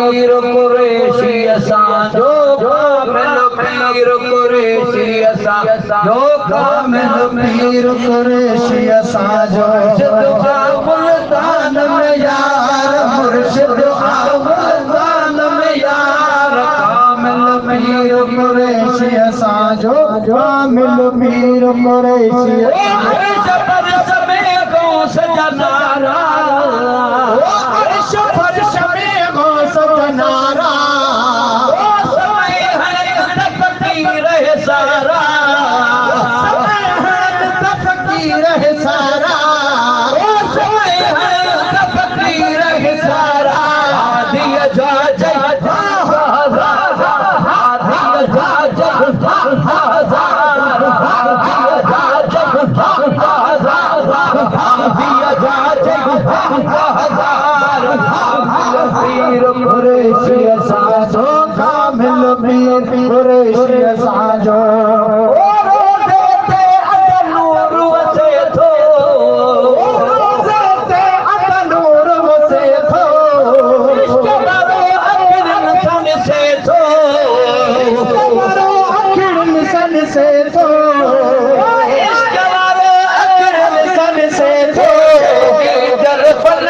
पीर कुरेशी असान जो कामिल पीर कुरेशी असान जो कामिल पीर कुरेशी असान जो मुल्तान में यार मुर्शिद मुल्तान में यार कामिल पीर कुरेशी असान जो कामिल पीर कुरेशी फर्श में गौस जनारा फर्श में गौस जनारा समय है फकीर है सारा समय है फकीर है सारा समय है फकीर है सारा आदि जा जा पीर कुरेशी असान जो कामिल पीर कुरेशी असान जो रोज़े ते अत नूर वसे थो रोज़े ते अत नूर वसे थो इश्क वारो अखिरन सन से थो इश्क वारो अखिरन सन से थो इश्क वारो अखिरन सन से थो दर फल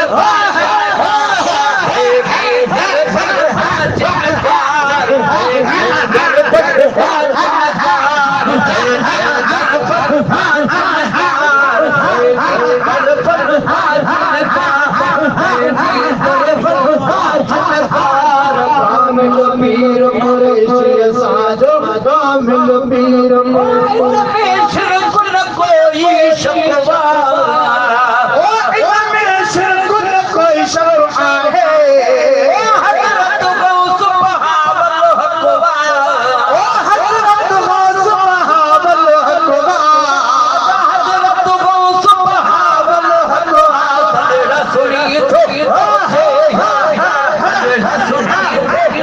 पीर कुरेशी असान जो कामिल पीर कुरेशी कोई शकवा इनमें शिरकुल कोई शकवा है हज़रत गौस बहावल हक़वा हज़रत गौस बहावल हक़वा हज़रत गौस बहावल हक़वा सदड़ा सुनी थो सदड़ा सुनी थो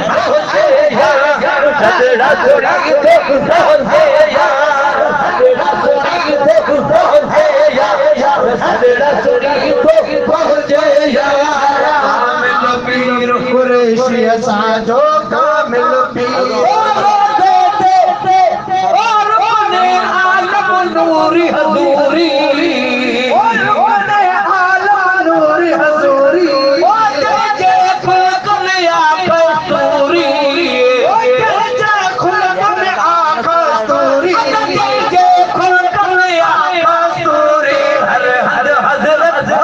कामिल पीर कुरेशी असान जो कामिल पीर और बने आलम नूरी हजूरी बने आलम नूरी हजूरी जे खुल कलिया कस्तूरी जे खुल कलिया कस्तूरी जे खुल कलिया कस्तूरी हर हर हजरत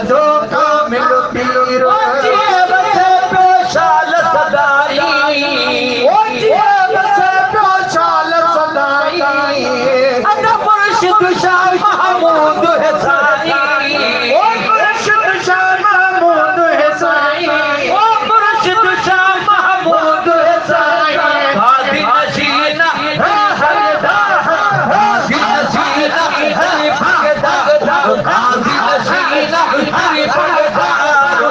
जो कामिल पीर शाल सदाई शाल सदाई मुर्शिद शाह महमूद है साई मुर्शिद शाह महमूद है साई मुर्शिद शाह महमूद है साई गादी नशीना गादी नशीना हरी भगदा गादी नशीना हरी भगदा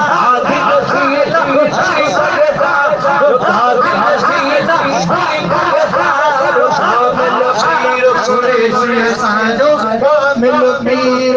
गादी नशीना हरी भगदा गादी नशीना हरी भगदा कामिल पीर कुरेशी असान जो कामिल पीर